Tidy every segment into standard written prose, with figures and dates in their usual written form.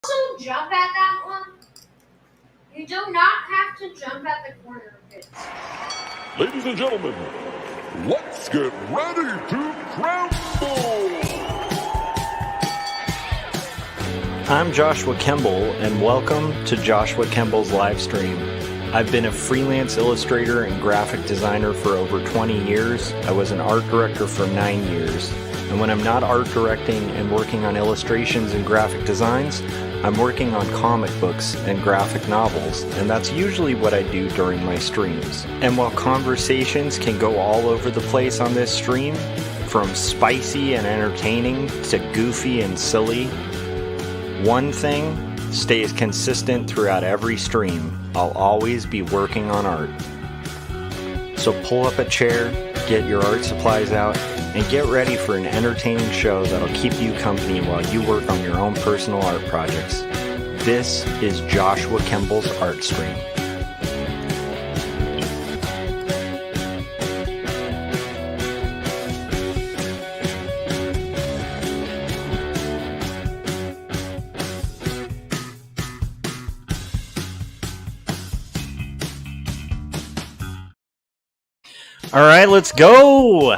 Also jump at that one. You do not have to jump at the corner of it. Ladies and gentlemen, let's get ready to crumble! I'm Joshua Kemble, and welcome to Joshua Kemble's Livestream. I've been a freelance illustrator and graphic designer for over 20 years. I was an art director for 9 years. And when I'm not art directing and working on illustrations and graphic designs, I'm working on comic books and graphic novels, and that's usually what I do during my streams. And while conversations can go all over the place on this stream, from spicy and entertaining to goofy and silly, one thing stays consistent throughout every stream. I'll always be working on art. So pull up a chair, get your art supplies out, and get ready for an entertaining show that'll keep you company while you work on your own personal art projects. This is Joshua Kemble's Art Stream. All right, let's go!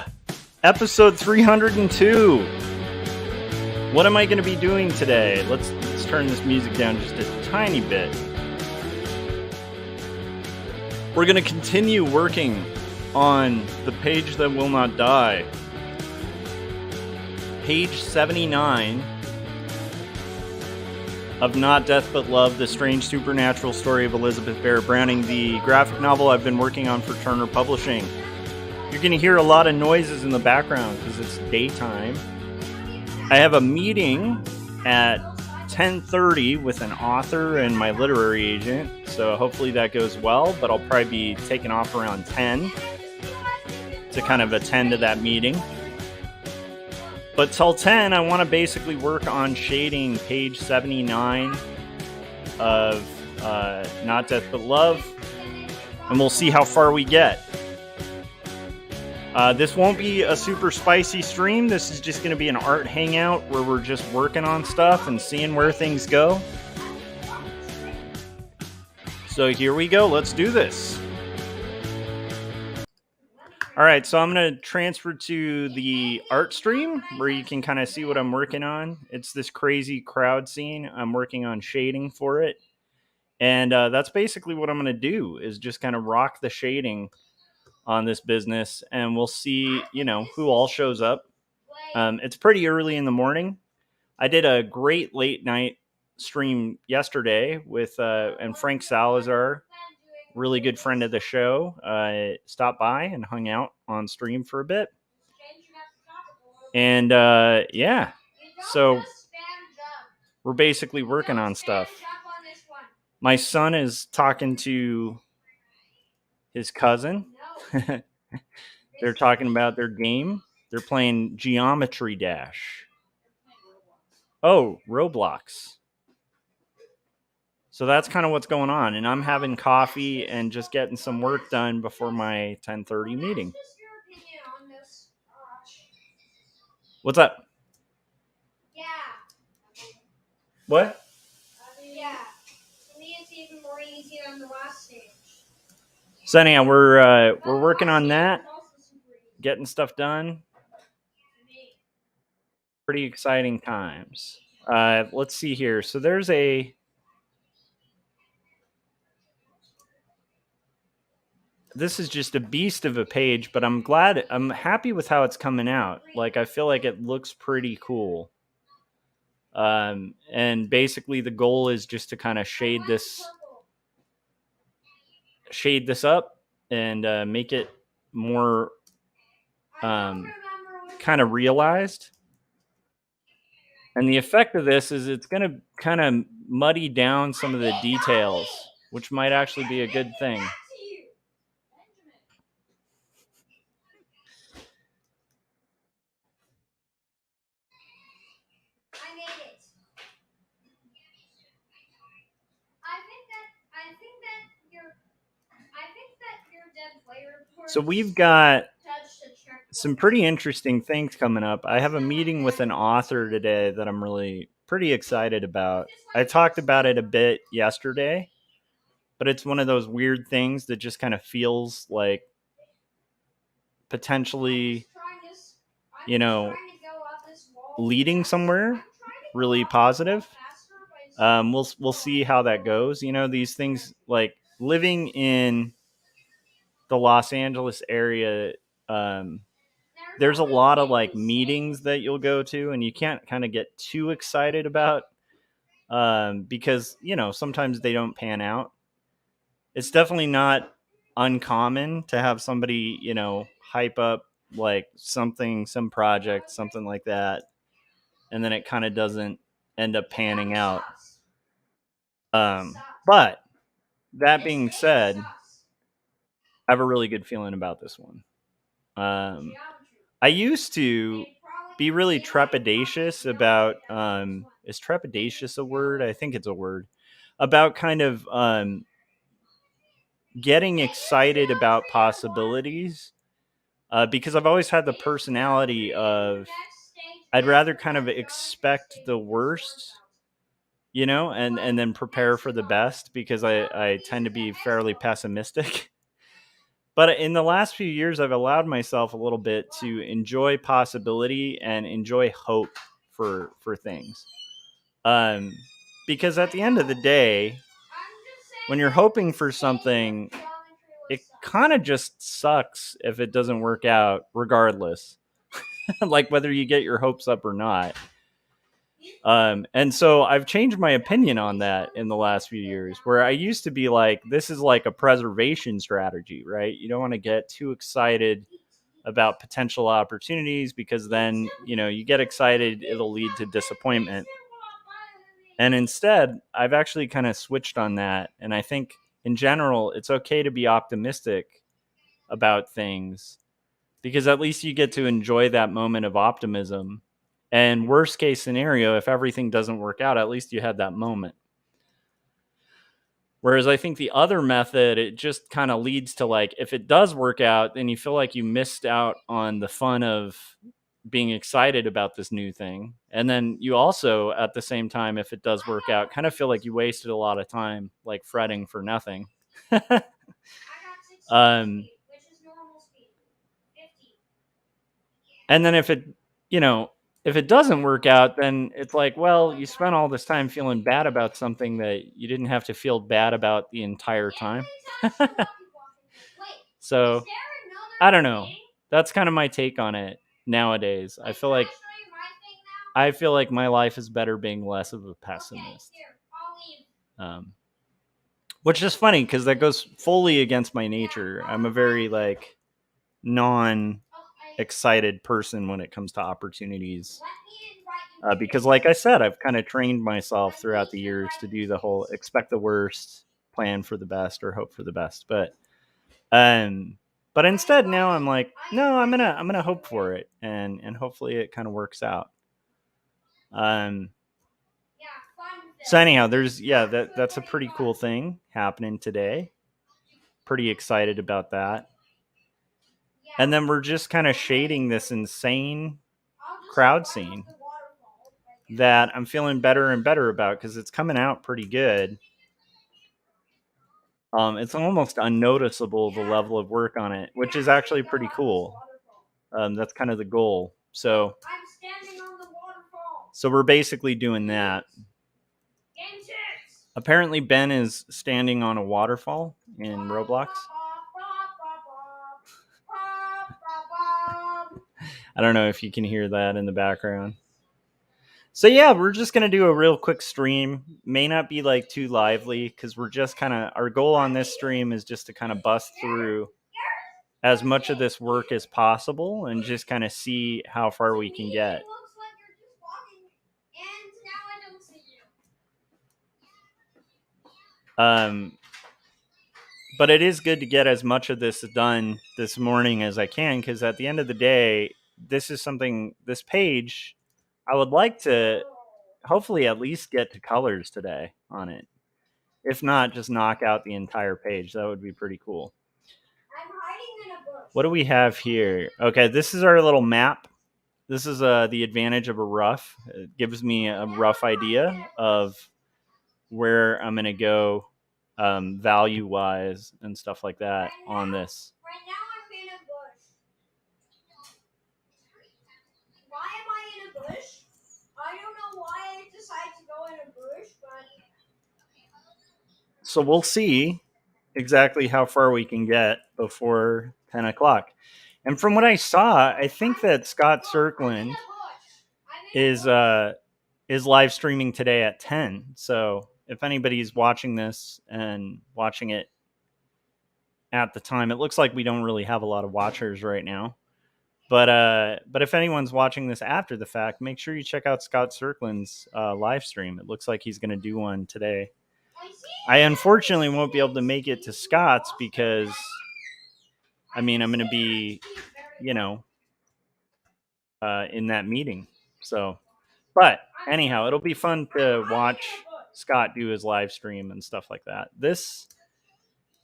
Episode 302. What am I going to be doing today? Let's turn this music down just a tiny bit. We're going to continue working on the page that will not die. Page 79 of Not Death But Love, The Strange Supernatural Story of Elizabeth Barrett Browning, the graphic novel I've been working on for Turner Publishing. You're going to hear a lot of noises in the background because it's daytime. I have a meeting at 10:30 with an author and my literary agent, so hopefully that goes well, but I'll probably be taking off around 10 to kind of attend to that meeting. But till 10, I want to basically work on shading page 79 of Not Death But Love, and we'll see how far we get. This won't be a super spicy stream. This is just going to be an art hangout where we're just working on stuff and seeing where things go. So here we go. Let's do this. All right, so I'm going to transfer to the art stream where you can kind of see what I'm working on. It's this crazy crowd scene. I'm working on shading for it. And that's basically what I'm going to do is just kind of rock the shading on this business, and we'll see, who all shows up. It's pretty early in the morning. I did a great late night stream yesterday with and Frank Salazar, really good friend of the show, stopped by and hung out on stream for a bit. And so we're basically working on stuff. My son is talking to his cousin. They're talking about their game. They're playing Geometry Dash. Oh, Roblox. So that's kind of what's going on. And I'm having coffee and just getting some work done before my 10:30 meeting. What's up? Yeah. What? Yeah. To me, it's even more easy on the last stage. So anyhow, we're working on that, getting stuff done. Pretty exciting times. Let's see here. So there's this is just a beast of a page, but I'm happy with how it's coming out. Like, I feel like it looks pretty cool. And basically the goal is just to kind of shade this up and make it more kind of realized. And the effect of this is it's going to kind of muddy down some of the details, which might actually be a good thing. I made it. I think that your dead player report. So we've got some pretty interesting things coming up. I have a meeting with an author today that I'm really pretty excited about. I talked about it a bit yesterday, but it's one of those weird things that just kind of feels like potentially, you know, leading somewhere really positive. We'll see how that goes. You know, these things, like living in the Los Angeles area, there's a lot of like meetings that you'll go to, and you can't kind of get too excited about, because you know sometimes they don't pan out. It's definitely not uncommon to have somebody, you know, hype up like something, some project, something like that, and then it kind of doesn't end up panning out. But that being said, I have a really good feeling about this one. I used to be really trepidatious about, is trepidatious a word? I think it's a word. About kind of getting excited about possibilities, because I've always had the personality of I'd rather kind of expect the worst, you know, and then prepare for the best, because I tend to be fairly pessimistic. But in the last few years, I've allowed myself a little bit to enjoy possibility and enjoy hope for things. Um, because at the end of the day, when you're hoping for something, it kind of just sucks if it doesn't work out, regardless, like whether you get your hopes up or not. And so I've changed my opinion on that in the last few years, where I used to be like, this is like a preservation strategy, right? You don't want to get too excited about potential opportunities, because then, you know, you get excited, it'll lead to disappointment. And instead, I've actually kind of switched on that. And I think in general, it's okay to be optimistic about things, because at least you get to enjoy that moment of optimism. And worst case scenario, if everything doesn't work out, at least you had that moment. Whereas I think the other method, it just kind of leads to like, if it does work out, then you feel like you missed out on the fun of being excited about this new thing. And then you also, at the same time, if it does work out, kind of feel like you wasted a lot of time like fretting for nothing. um, and then if it, you know, if it doesn't work out, then it's like, well, you spent all this time feeling bad about something that you didn't have to feel bad about the entire time. So I don't know. That's kind of my take on it nowadays. I feel like my life is better being less of a pessimist. Which is funny because that goes fully against my nature. I'm a very like non-excited person when it comes to opportunities. Because like I said, I've kind of trained myself throughout the years to do the whole expect the worst, plan for the best, or hope for the best. But instead now I'm like, no, I'm gonna hope for it, and hopefully it kind of works out. So anyhow, that's a pretty cool thing happening today. Pretty excited about that. And then we're just kind of shading this insane crowd scene that I'm feeling better and better about, because it's coming out pretty good. It's almost unnoticeable, the level of work on it, which is actually pretty cool. That's kind of the goal. So we're basically doing that. Apparently Ben is standing on a waterfall in Roblox. I don't know if you can hear that in the background. So yeah, we're just going to do a real quick stream. May not be like too lively, because we're just kind of, our goal on this stream is just to kind of bust through as much of this work as possible and just kind of see how far we can get. But it is good to get as much of this done this morning as I can, because at the end of the day, this page, I would like to hopefully at least get to colors today on it. If not, just knock out the entire page. That would be pretty cool. I'm hiding in a bush. What do we have here? Okay, this is our little map. this is the advantage of a rough. It gives me a rough idea of where I'm going to go value wise and stuff like that on this. Right now I'm in a bush. Why am I in a bush? I don't know why I decided to go in a bush, but so we'll see exactly how far we can get before 10 o'clock. And from what I saw, I think that Scott Circlin is live streaming today at 10. So if anybody's watching this and watching it at the time, it looks like we don't really have a lot of watchers right now. But if anyone's watching this after the fact, make sure you check out Scott Circlin's live stream. It looks like he's going to do one today. I unfortunately won't be able to make it to Scott's because, I mean, I'm going to be, you know, in that meeting. So, but anyhow, it'll be fun to watch Scott do his live stream and stuff like that. This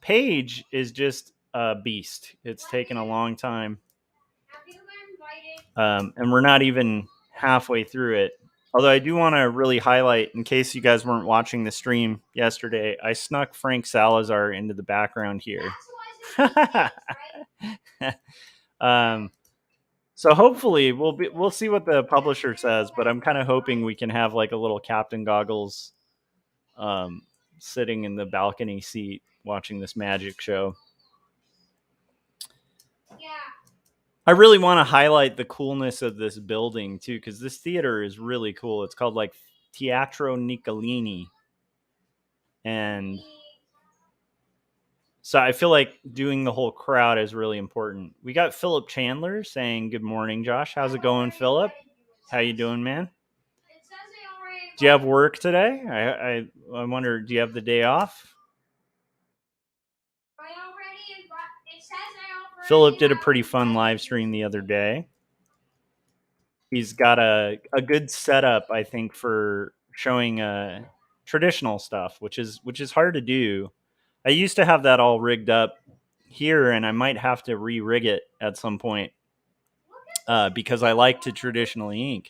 page is just a beast. It's taken a long time. And we're not even halfway through it. Although I do want to really highlight, in case you guys weren't watching the stream yesterday, I snuck Frank Salazar into the background here. So hopefully we'll see what the publisher says, but I'm kind of hoping we can have like a little Captain Goggles sitting in the balcony seat watching this magic show. yeah. I really want to highlight the coolness of this building too, because this theater is really cool. It's called like Teatro Niccolini. And so I feel like doing the whole crowd is really important. We got Philip Chandler saying, good morning, Josh. How's it going, Philip? How you doing, man? Do you have work today? I wonder, do you have the day off? Philip did a pretty fun live stream the other day. He's got a good setup, I think, for showing traditional stuff, which is hard to do. I used to have that all rigged up here, and I might have to re-rig it at some point because I like to traditionally ink.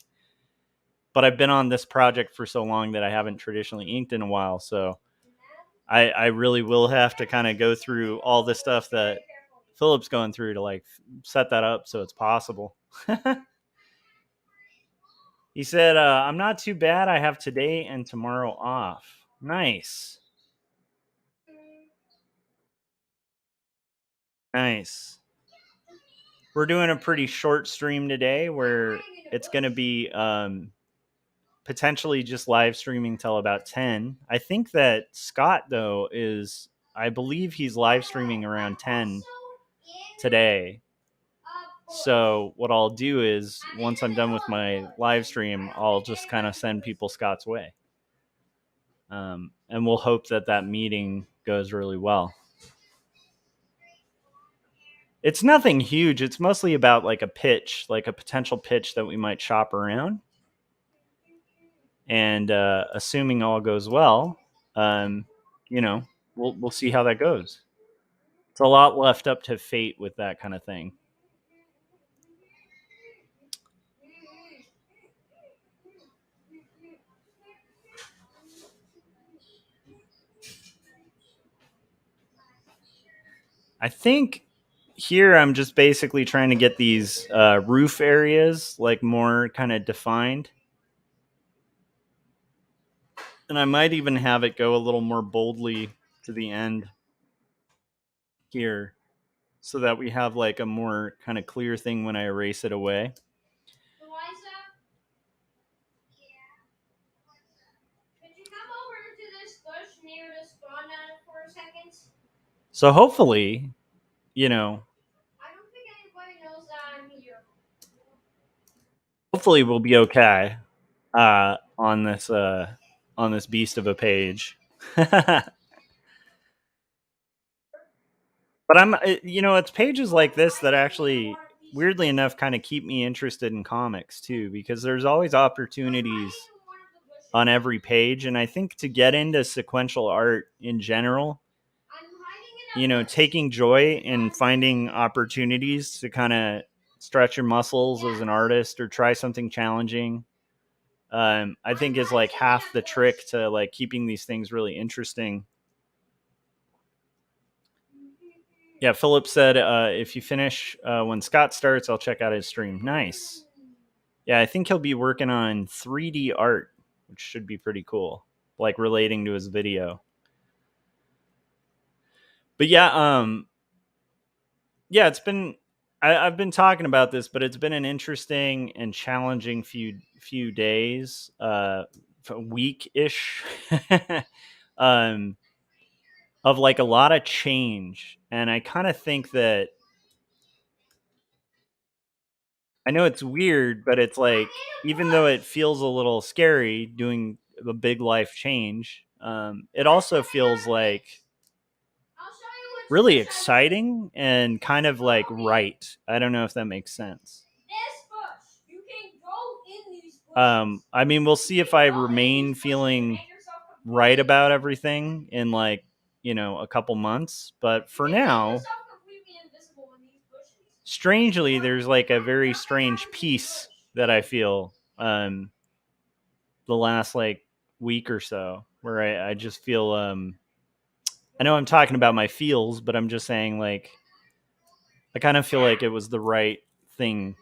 But I've been on this project for so long that I haven't traditionally inked in a while, so I really will have to kind of go through all the stuff that Philip's going through to like set that up so it's possible. He said, I'm not too bad. I have today and tomorrow off. Nice. Nice. We're doing a pretty short stream today where it's going to be potentially just live streaming till about 10. I think that Scott, though, I believe he's live streaming around 10 today. So what I'll do is once I'm done with my live stream, I'll just kind of send people Scott's way. And we'll hope that meeting goes really well. It's nothing huge. It's mostly about like a pitch, like a potential pitch that we might shop around. And assuming all goes well, we'll see how that goes. It's a lot left up to fate with that kind of thing. I think here I'm just basically trying to get these roof areas like more kind of defined. And I might even have it go a little more boldly to the end here so that we have like a more kind of clear thing when I erase it away. Eliza? Could you come over to this bush near the spawn for a second? So hopefully, I don't think anybody knows that I'm here. Hopefully we'll be okay on this beast of a page. But it's pages like this that actually, weirdly enough, kind of keep me interested in comics too, because there's always opportunities on every page. And I think to get into sequential art in general, taking joy in finding opportunities to kind of stretch your muscles as an artist or try something challenging, I think is like half the trick to like keeping these things really interesting. Yeah, Philip said if you finish when Scott starts, I'll check out his stream. Nice. Yeah, I think he'll be working on 3D art, which should be pretty cool, like relating to his video. But yeah, it's been I've been talking about this, but it's been an interesting and challenging few days, week ish, of like a lot of change, and I kind of think that I know it's weird, but it's like even though it feels a little scary doing a big life change, it also feels like really exciting and kind of like right. I don't know if that makes sense. I mean, we'll see if I remain feeling right about everything in like, a couple months. But for now, strangely, there's like a very strange peace that I feel the last like week or so where I just feel I know I'm talking about my feels, but I'm just saying like I kind of feel like it was the right thing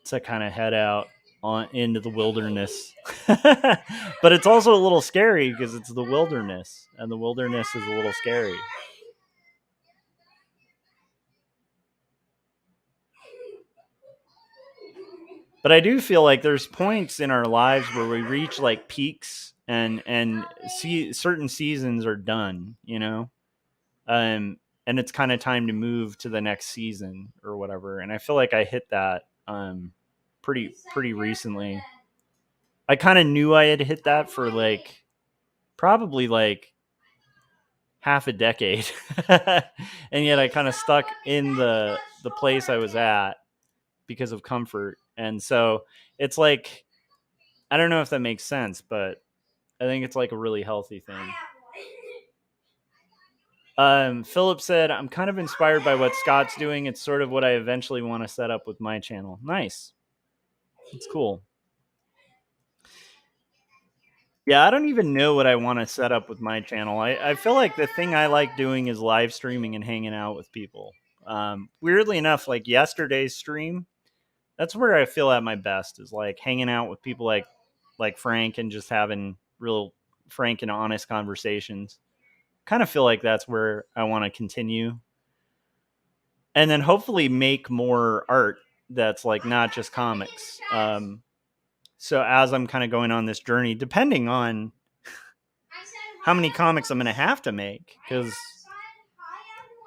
to kind of head out on into the wilderness. But it's also a little scary because it's the wilderness, and the wilderness is a little scary. But I do feel like there's points in our lives where we reach like peaks and see certain seasons are done, and it's kind of time to move to the next season or whatever. And I feel like I hit that pretty recently. I kind of knew I had hit that for like probably like half a decade, and yet I kind of stuck in the place I was at because of comfort. And so it's like I don't know if that makes sense, but I think it's like a really healthy thing. Philip said, I'm kind of inspired by what Scott's doing. It's sort of what I eventually want to set up with my channel. Nice. It's cool. Yeah, I don't even know what I want to set up with my channel. I feel like the thing I like doing is live streaming and hanging out with people. Weirdly enough, like yesterday's stream, that's where I feel at my best, is like hanging out with people like Frank and just having real frank and honest conversations. Kind of feel like that's where I want to continue. And then hopefully make more art that's like not just comics. So as I'm kind of going on this journey, depending on how many comics I'm going to have to make, because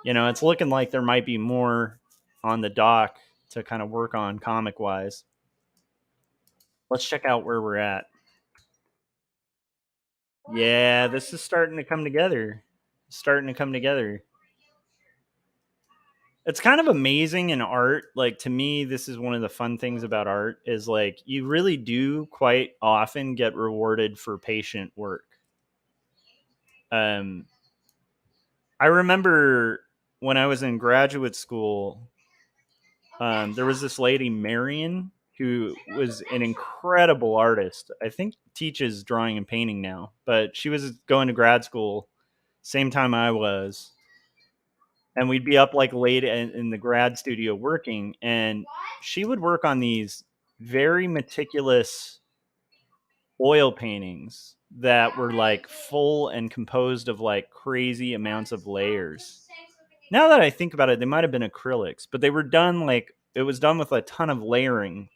it's looking like there might be more on the dock to kind of work on comic wise. Let's check out where we're at. Yeah, this is starting to come together. It's kind of amazing in art. Like, to me, this is one of the fun things about art is like you really do quite often get rewarded for patient work. I remember when I was in graduate school, there was this lady, Marion, who was an incredible artist. I think teaches drawing and painting now, but she was going to grad school same time I was. And we'd be up like late in the grad studio working, and she would work on these very meticulous oil paintings that were like full and composed of like crazy amounts of layers. Now that I think about it, they might have been acrylics, but they were done like it was done with a ton of layering.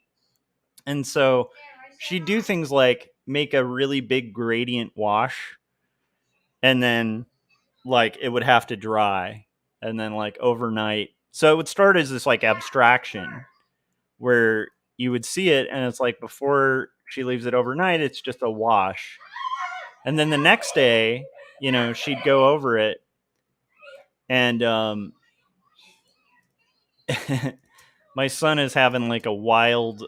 And so she'd do things like make a really big gradient wash, and then like it would have to dry, and then like overnight. So it would start as this like abstraction where you would see it, and it's like before she leaves it overnight, it's just a wash. And then the next day, she'd go over it, and my son is having like a wild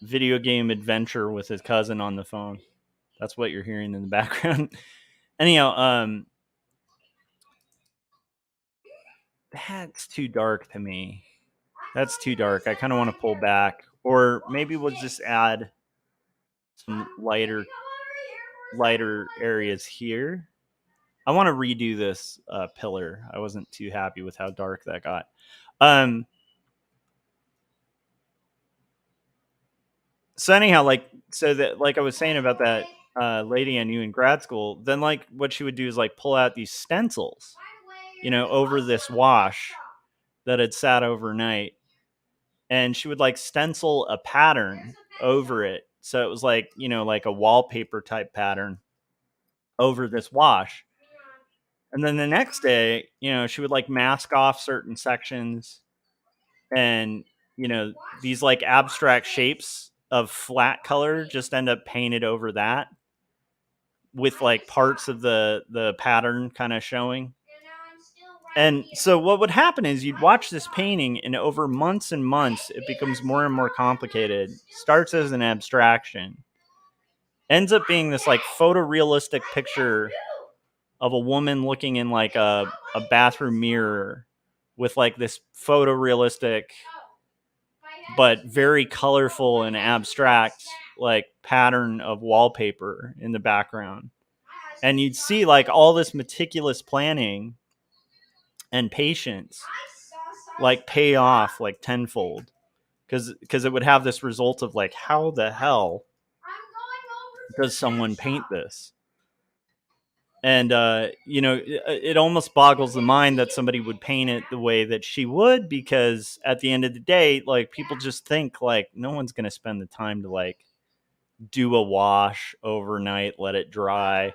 video game adventure with his cousin on the phone. That's what you're hearing in the background. Anyhow, That's too dark to me. That's too dark. I kind of want to pull back, or maybe we'll just add some lighter areas here. I want to redo this pillar. I wasn't too happy with how dark that got. So anyhow, like I was saying about that lady I knew in grad school, then like what she would do is like pull out these stencils, over this wash that had sat overnight, and she would like stencil a pattern over it. So it was like, like a wallpaper type pattern over this wash. And then the next day, she would like mask off certain sections, and, these like abstract shapes of flat color just end up painted over that with like parts of the pattern kind of showing. And so what would happen is you'd watch this painting, and over months and months, it becomes more and more complicated. Starts as an abstraction, ends up being this like photorealistic picture of a woman looking in like a bathroom mirror with like this photorealistic but very colorful and abstract like pattern of wallpaper in the background. And you'd see like all this meticulous planning and patience like pay off like tenfold, because it would have this result of like, how the hell does someone paint this? And it almost boggles the mind that somebody would paint it the way that she would, because at the end of the day, like, people just think like no one's going to spend the time to like do a wash overnight, let it dry,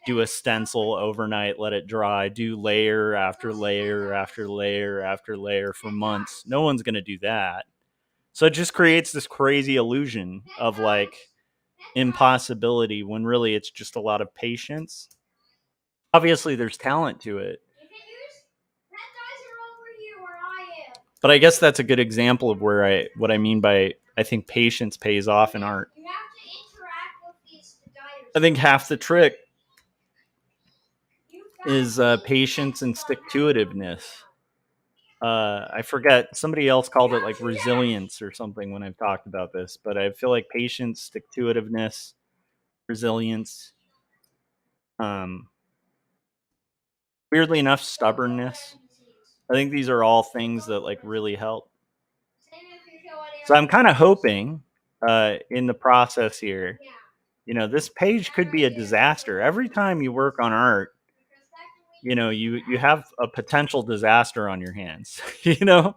do a stencil overnight, let it dry, do layer after layer after layer after layer for months. No one's going to do that. So it just creates this crazy illusion of like impossibility, when really it's just a lot of patience. Obviously there's talent to it, but I guess that's a good example of what I mean by, I think patience pays off in art. I think half the trick is patience and stick-to-itiveness. I forget, somebody else called it like resilience or something when I've talked about this, but I feel like patience, stick-to-itiveness, resilience, weirdly enough, stubbornness. I think these are all things that like really help. So I'm kind of hoping in the process here, this page could be a disaster. Every time you work on art, you have a potential disaster on your hands, but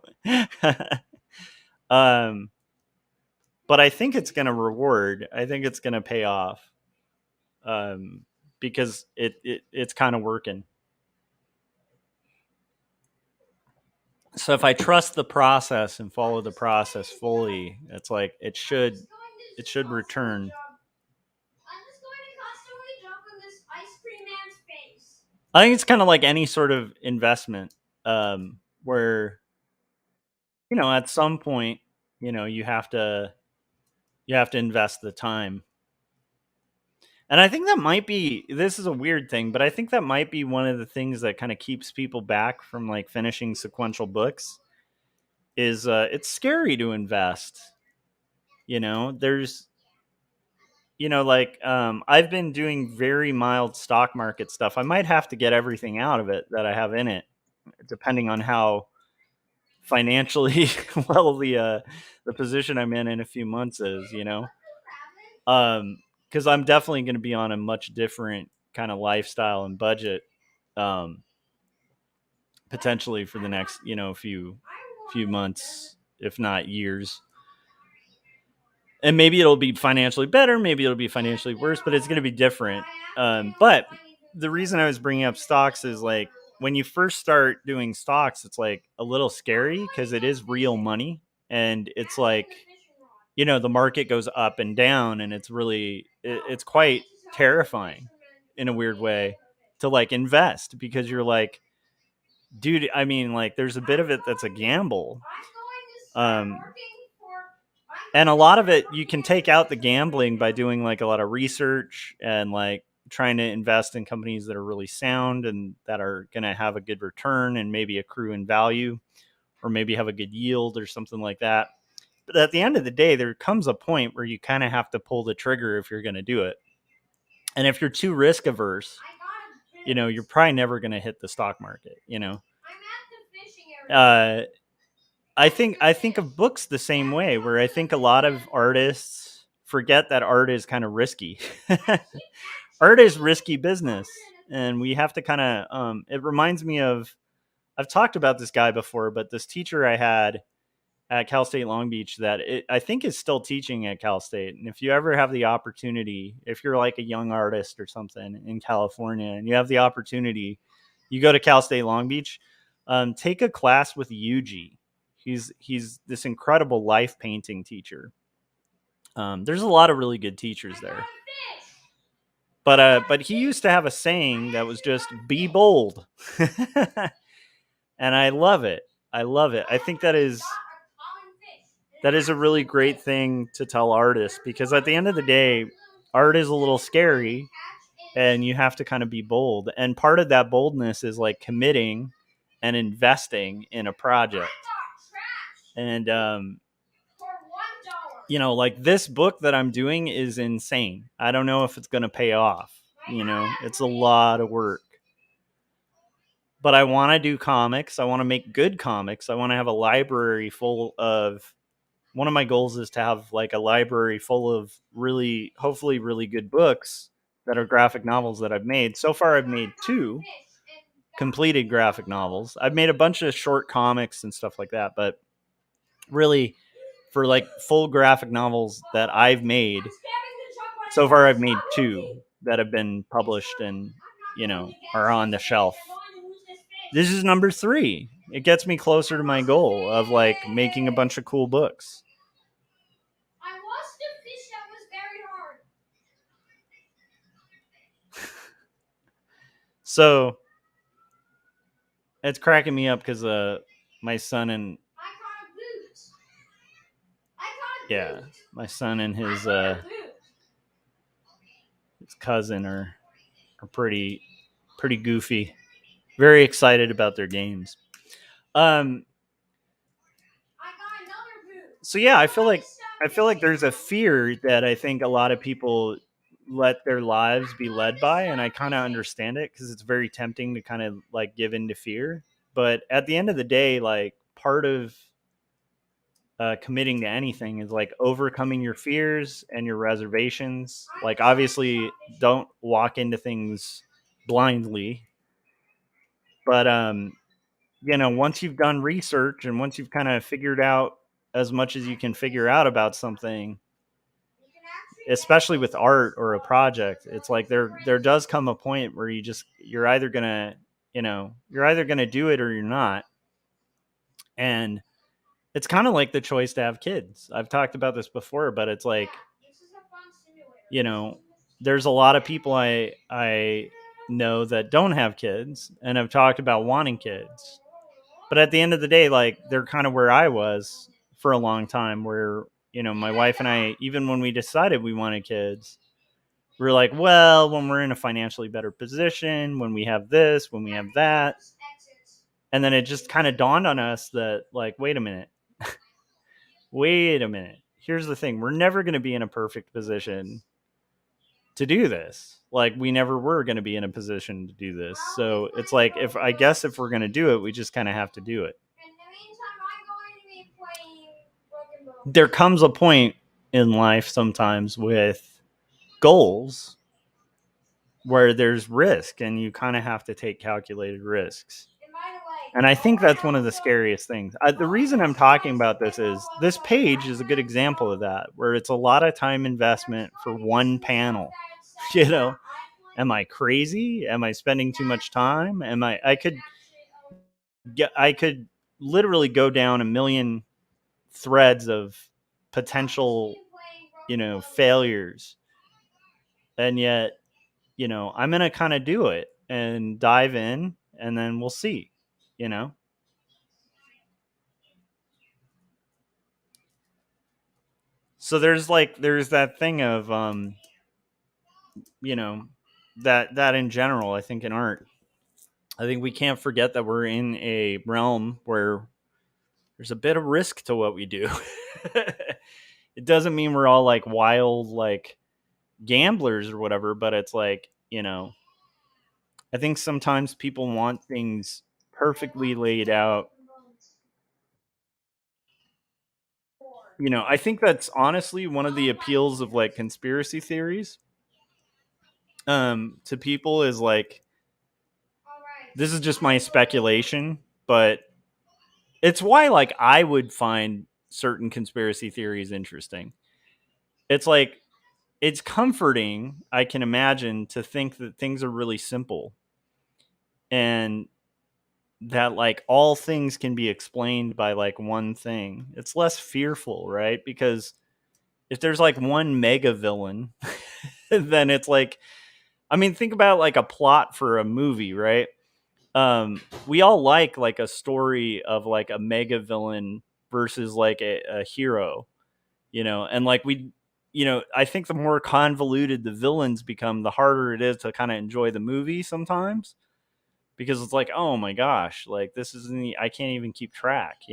I think it's going to reward. I think it's going to pay off, because it's kind of working. So if I trust the process and follow the process fully, it's like it should return. I think it's kind of like any sort of investment, where at some point, you have to invest the time. And I think that might be, this is a weird thing, but I think that might be one of the things that kind of keeps people back from like finishing sequential books, is it's scary to invest. There's, like, I've been doing very mild stock market stuff. I might have to get everything out of it that I have in it, depending on how financially well the position I'm in a few months is, because I'm definitely going to be on a much different kind of lifestyle and budget, potentially for the next, few months, if not years. And maybe it'll be financially better, maybe it'll be financially worse, but it's going to be different. But the reason I was bringing up stocks is like, when you first start doing stocks, it's like a little scary because it is real money, and it's like, the market goes up and down, and it's really, it's quite terrifying in a weird way to like invest, because you're like, dude, I mean, like, there's a bit of it that's a gamble. And a lot of it, you can take out the gambling by doing like a lot of research and like, trying to invest in companies that are really sound and that are going to have a good return and maybe accrue in value, or maybe have a good yield or something like that. But at the end of the day, there comes a point where you kind of have to pull the trigger if you're going to do it. And if you're too risk averse, you're probably never going to hit the stock market. I'm at the fishing area. I think of books the same way, where I think a lot of artists forget that art is kind of risky. Art is risky business, and we have to kind of. It reminds me of, I've talked about this guy before, but this teacher I had at Cal State Long Beach that I think is still teaching at Cal State. And if you ever have the opportunity, if you're like a young artist or something in California and you have the opportunity, you go to Cal State Long Beach, take a class with Yuji. He's this incredible life painting teacher. There's a lot of really good teachers there. But he used to have a saying that was just be bold. And I love it. I love it. I think that is a really great thing to tell artists, because at the end of the day, art is a little scary and you have to kind of be bold. And part of that boldness is like committing and investing in a project. And, like this book that I'm doing is insane. I don't know if it's going to pay off. It's a lot of work. But I want to do comics. I want to make good comics. I want to have a library full of, one of my goals is to have like a library full of hopefully really good books that are graphic novels that I've made. So far, I've made 2 completed graphic novels. I've made a bunch of short comics and stuff like that, but really for like full graphic novels that I've made, so far I've made 2 that have been published and, are on the shelf. This is number 3. It gets me closer to my goal of like making a bunch of cool books. I lost a fish that was very hard. So it's cracking me up because my son and my son and his cousin are pretty goofy, very excited about their games. So yeah, I feel like there's a fear that I think a lot of people let their lives be led by, and I kind of understand it because it's very tempting to kind of like give into fear. But at the end of the day, like part of committing to anything is like overcoming your fears and your reservations. Like obviously, don't walk into things blindly, but once you've done research and once you've kind of figured out as much as you can figure out about something, especially with art or a project, it's like there does come a point where you're either gonna do it or you're not. And it's kind of like the choice to have kids. I've talked about this before, but it's like, there's a lot of people I know that don't have kids and have talked about wanting kids. But at the end of the day, like they're kind of where I was for a long time, where, my wife and I, even when we decided we wanted kids, we were like, well, when we're in a financially better position, when we have this, when we have that. And then it just kind of dawned on us that like, wait a minute. Here's the thing. We're never going to be in a perfect position to do this. Like we never were going to be in a position to do this. So it's like, if we're going to do it, we just kind of have to do it. There comes a point in life sometimes with goals where there's risk and you kind of have to take calculated risks. And I think that's one of the scariest things. The reason I'm talking about this is this page is a good example of that, where it's a lot of time investment for one panel. Am I crazy? Am I spending too much time? I could literally go down a million threads of potential, failures. And yet, I'm going to kind of do it and dive in, and then we'll see, So there's that thing of, that in general, I think in art, I think we can't forget that we're in a realm where there's a bit of risk to what we do. It doesn't mean we're all like wild, like gamblers or whatever, but it's like, I think sometimes people want things perfectly laid out. I think that's honestly one of the appeals of like conspiracy theories to people is like, this is just my speculation, but it's why like I would find certain conspiracy theories interesting. It's like it's comforting, I can imagine, to think that things are really simple and that like all things can be explained by like one thing. It's less fearful, right? Because if there's like one mega villain, then it's like, I mean, think about like a plot for a movie, right? We all like a story of like a mega villain versus like a hero, and like I think the more convoluted the villains become, the harder it is to kind of enjoy the movie sometimes, because it's like, oh my gosh, like this isn't, I can't even keep track.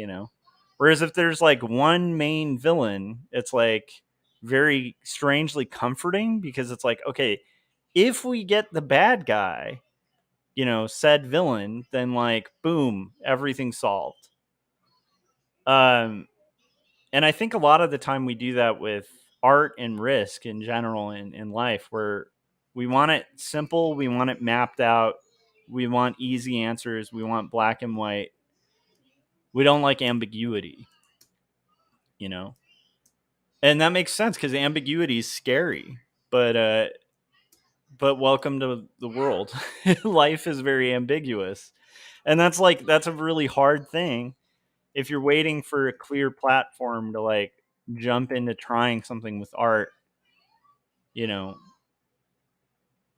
Whereas if there's like one main villain, it's like very strangely comforting, because it's like, okay, if we get the bad guy, said villain, then like boom, everything's solved. Um and I think a lot of the time we do that with art and risk in general in life, where we want it simple, we want it mapped out, we want easy answers, we want black and white. We don't like ambiguity, you know? And that makes sense because ambiguity is scary. But welcome to the world. Life is very ambiguous. And that's a really hard thing if you're waiting for a clear platform to like jump into trying something with art, you know.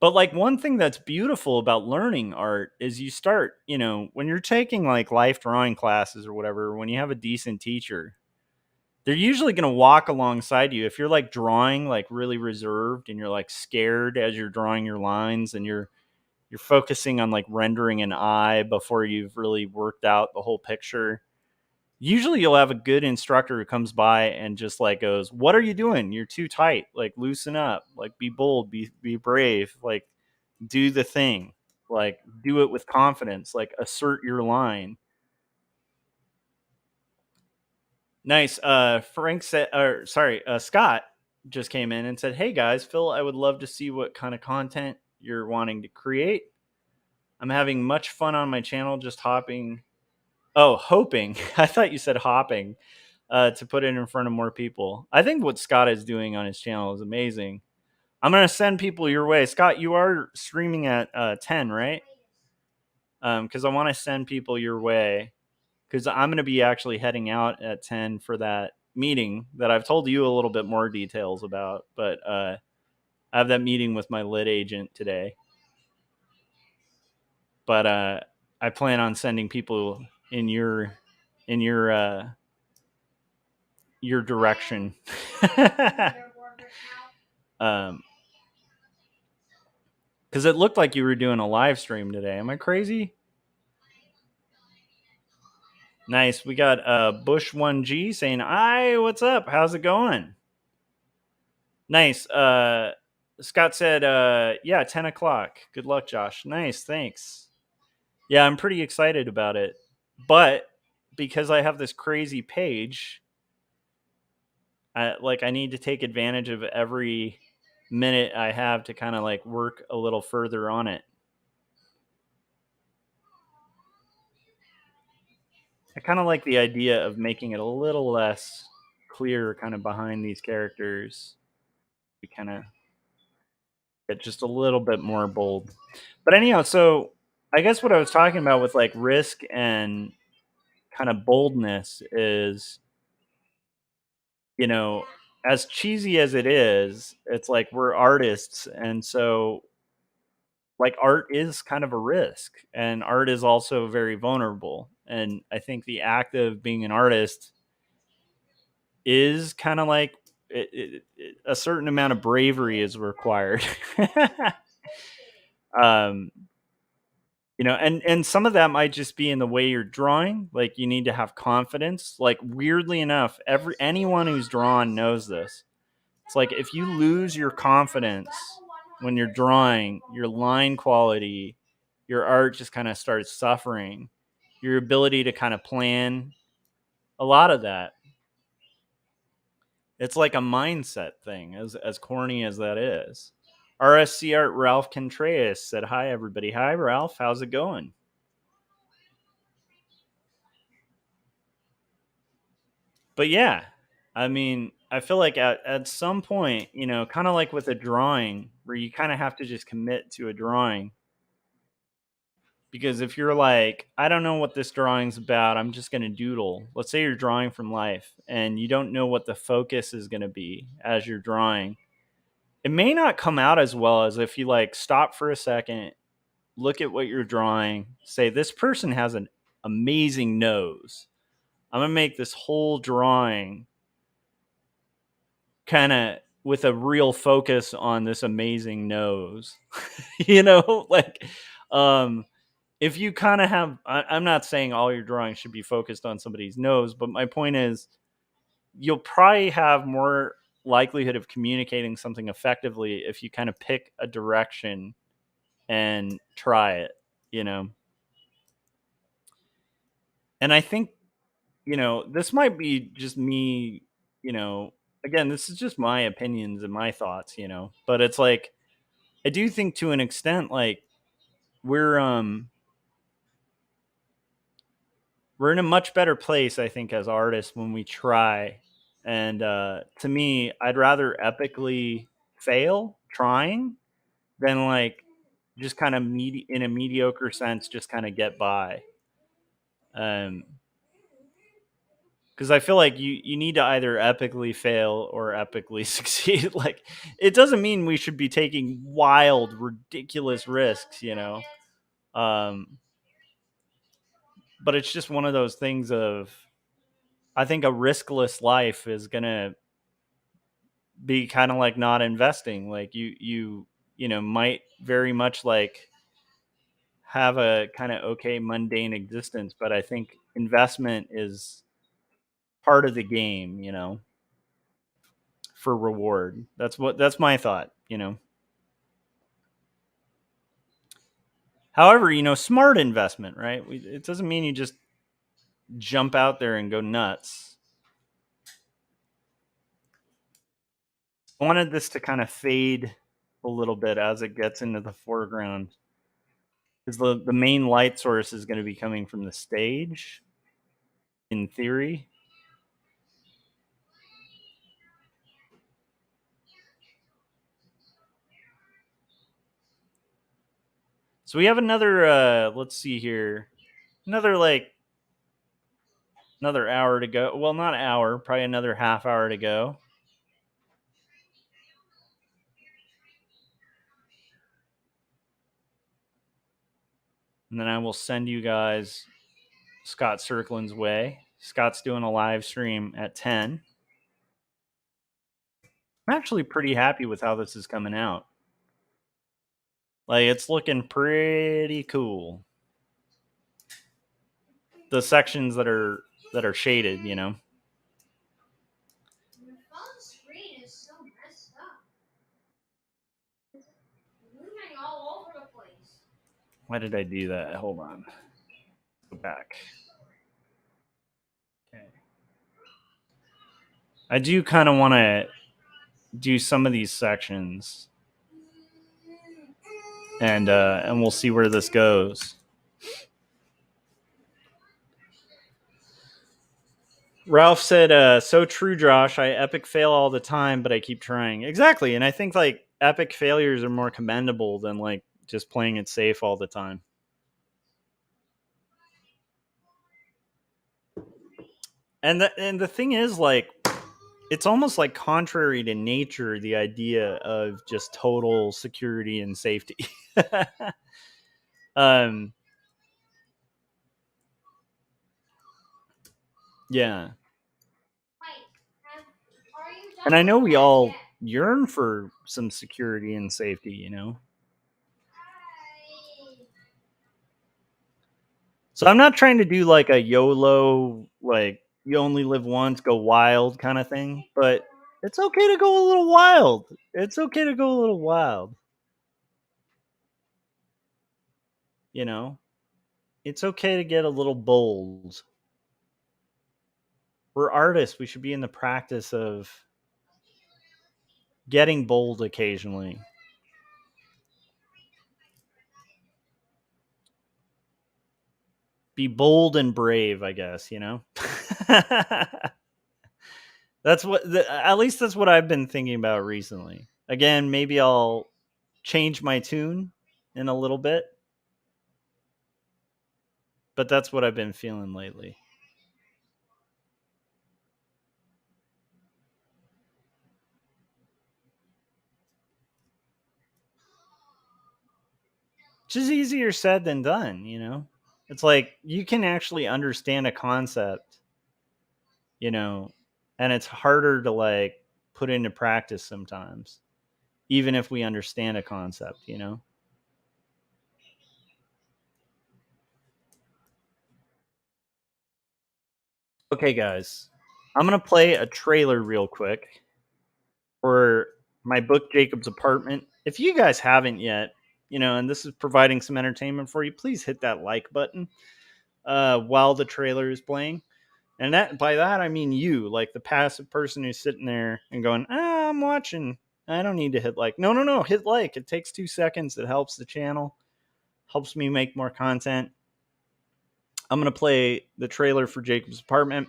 But like one thing that's beautiful about learning art is you start, when you're taking like life drawing classes or whatever, when you have a decent teacher, they're usually going to walk alongside you. If you're like drawing like really reserved and you're like scared as you're drawing your lines, and you're focusing on like rendering an eye before you've really worked out the whole picture, usually you'll have a good instructor who comes by and just like goes, "What are you doing? You're too tight. Like loosen up. Like be bold, be brave, like do the thing. Like do it with confidence, like assert your line." Nice. Frank said, or sorry, Scott just came in and said, "Hey guys, Phil, I would love to see what kind of content you're wanting to create. I'm having much fun on my channel, just hopping. Oh, hoping. I thought you said hopping. To put it in front of more people. I think what Scott is doing on his channel is amazing. I'm gonna send people your way. Scott, you are streaming at 10, right? Because I want to send people your way, because I'm going to be actually heading out at 10 for that meeting that I've told you a little bit more details about. But I have that meeting with my lit agent today. But I plan on sending people in your direction. Because it looked like you were doing a live stream today. Am I crazy? Nice. We got Bush1G saying, "Hi, what's up? How's it going?" Nice. Scott said, yeah, 10 o'clock. Good luck, Josh. Nice. Thanks. Yeah, I'm pretty excited about it. But because I have this crazy page, I need to take advantage of every minute I have to kind of like work a little further on it. I kind of like the idea of making it a little less clear kind of behind these characters. We kind of get just a little bit more bold. But anyhow, so I guess what I was talking about with like risk and kind of boldness is, as cheesy as it is, it's like we're artists. And so, like, art is kind of a risk, and art is also very vulnerable. And I think the act of being an artist is kind of like a certain amount of bravery is required. And some of that might just be in the way you're drawing. Like, you need to have confidence. Like, weirdly enough, anyone who's drawn knows this. It's like, if you lose your confidence when you're drawing, your line quality, your art just kind of starts suffering. Your ability to kind of plan, a lot of that. It's like a mindset thing, as corny as that is. RSC Art Ralph Contreras said, "Hi, everybody." Hi, Ralph. How's it going? But yeah, I mean, I feel like at some point, kind of like with a drawing, where you kind of have to just commit to a drawing. Because if you're like, I don't know what this drawing's about, I'm just going to doodle. Let's say you're drawing from life and you don't know what the focus is going to be as you're drawing. It may not come out as well as if you like stop for a second, look at what you're drawing, say, this person has an amazing nose. I'm going to make this whole drawing kind of with a real focus on this amazing nose. Like, if you kind of have, I'm not saying all your drawings should be focused on somebody's nose, but my point is, you'll probably have more likelihood of communicating something effectively if you kind of pick a direction and try it, And I think, this might be just me, again, this is just my opinions and my thoughts, but it's like, I do think to an extent, like, we're in a much better place, I think, as artists when we try. And to me, I'd rather epically fail trying than like just kind of in a mediocre sense, just kind of get by. Because I feel like you need to either epically fail or epically succeed. Like, it doesn't mean we should be taking wild, ridiculous risks, Um, but it's just one of those things of, I think a riskless life is gonna be kind of like not investing. Like, might very much like have a kind of okay mundane existence, but I think investment is part of the game, for reward. That's my thought. However, smart investment, right? It doesn't mean you just jump out there and go nuts. I wanted this to kind of fade a little bit as it gets into the foreground, because the main light source is going to be coming from the stage, in theory. So we have another, let's see here, another hour to go. Well, not an hour, probably another half hour to go. And then I will send you guys Scott Circlin's way. Scott's doing a live stream at 10. I'm actually pretty happy with how this is coming out. Like, it's looking pretty cool. The sections that are shaded, Your phone screen is so messed up. It's moving all over the place. Why did I do that? Hold on. Go back. Okay. I do kind of want to do some of these sections, and we'll see where this goes. Ralph said, "So true, Josh. I epic fail all the time, but I keep trying." Exactly, and I think like epic failures are more commendable than like just playing it safe all the time. And the thing is, like, it's almost like contrary to nature, the idea of just total security and safety. um, yeah. And I know we all yearn for some security and safety, So I'm not trying to do like a YOLO, like you only live once, go wild kind of thing, but it's okay to go a little wild. It's okay to go a little wild. You know, it's okay to get a little bold. We're artists. We should be in the practice of getting bold occasionally. Be bold and brave, I guess, you know? That's what, at least that's what I've been thinking about recently. Again, maybe I'll change my tune in a little bit, but that's what I've been feeling lately. Which is easier said than done, you know? It's like you can actually understand a concept, you know, and it's harder to like put into practice sometimes, even if we understand a concept, you know? Okay, guys, I'm going to play a trailer real quick for my book, Jacob's Apartment. If you guys haven't yet, you know, and this is providing some entertainment for you, please hit that like button while the trailer is playing. And that by that I mean you, like the passive person who's sitting there and going, I'm watching. I don't need to hit like. No, no, no. Hit like. It takes 2 seconds. It helps the channel, helps me make more content. I'm gonna play the trailer for Jacob's Apartment,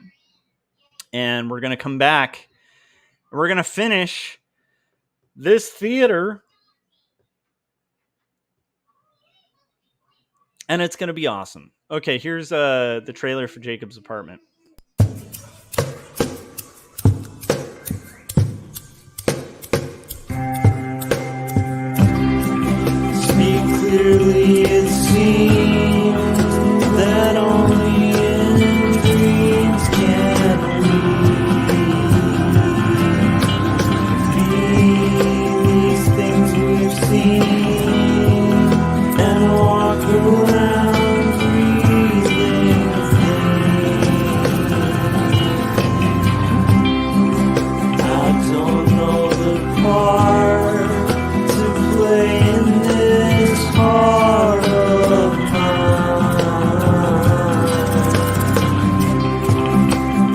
and we're gonna come back. And we're gonna finish this theater, and it's gonna be awesome. Okay, here's the trailer for Jacob's Apartment. Speak clearly, it seems that only in dreams can we be these things we've seen and walk around breathing I don't know the part to play in this heart of mine.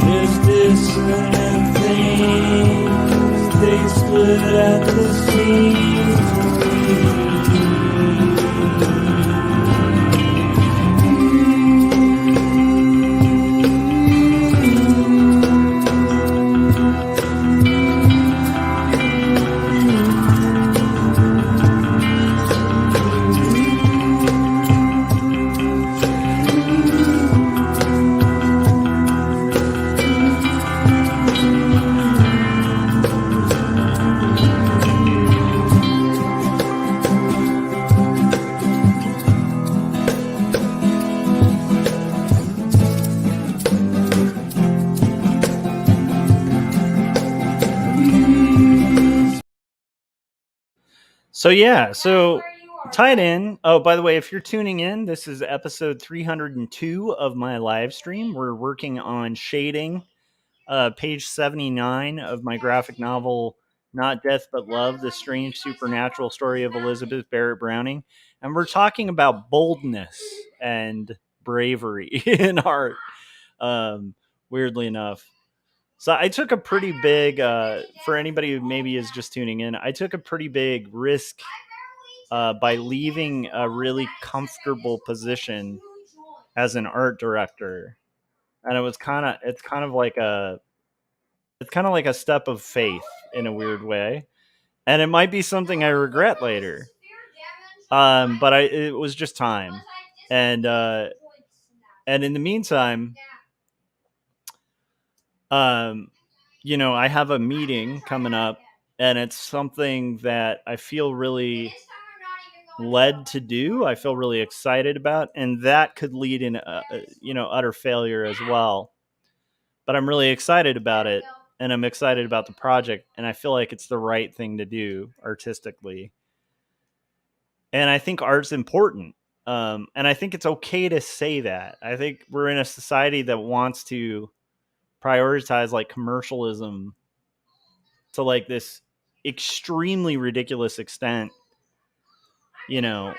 There's dissonant things, they split at the seams. So tied in. Oh, by the way, if you're tuning in, this is episode 302 of my live stream. We're working on shading, page 79 of my graphic novel, Not Death But Love, The Strange Supernatural Story of Elizabeth Barrett Browning. And we're talking about boldness and bravery in art, weirdly enough. So I took a pretty big, for anybody who maybe is just tuning in, I took a pretty big risk by leaving a really comfortable position as an art director. And it's kind of like a step of faith in a weird way. And it might be something I regret later. But it was just time. And in the meantime, you know, I have a meeting coming up, and it's something that I feel really led to do. I feel really excited about, and that could lead in, you know, utter failure as well. But I'm really excited about it, and I'm excited about the project, and I feel like it's the right thing to do artistically. And I think art's important. And I think it's okay to say that. I think we're in a society that wants to prioritize like commercialism to like this extremely ridiculous extent, you know,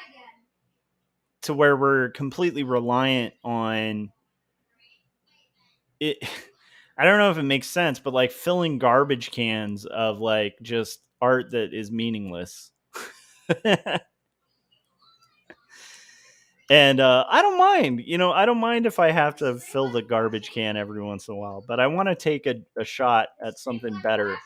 to where we're completely reliant on it. I don't know if it makes sense, but like filling garbage cans of like just art that is meaningless. And I don't mind, I don't mind if I have to fill the garbage can every once in a while, but I want to take a shot at something better.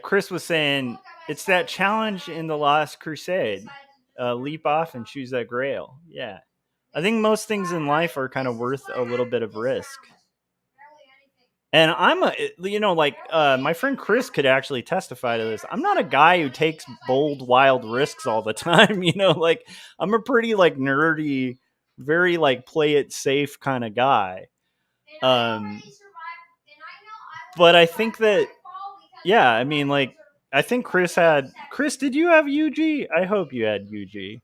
Chris was saying it's that challenge in the Last Crusade. Leap off and choose that grail. Yeah. I think most things in life are kind of worth a little bit of risk. And my friend Chris could actually testify to this. I'm not a guy who takes bold, wild risks all the time. Like I'm a pretty like nerdy, very like play it safe kind of guy. But I think that, yeah, I mean, like, I think Chris, did you have UG? I hope you had UG.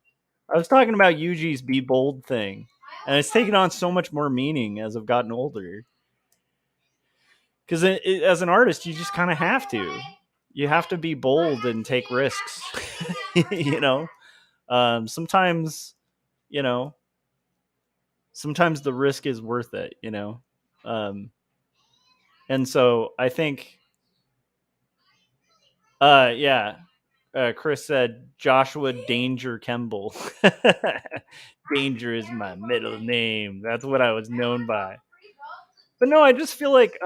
I was talking about UG's Be Bold thing, and it's taken on so much more meaning as I've gotten older. Because as an artist, you just kind of have to. You have to be bold and take risks. Sometimes, sometimes the risk is worth it. And so I think, yeah. Chris said Joshua Danger Kemble. Danger is my middle name. That's what I was known by. But no, I just feel like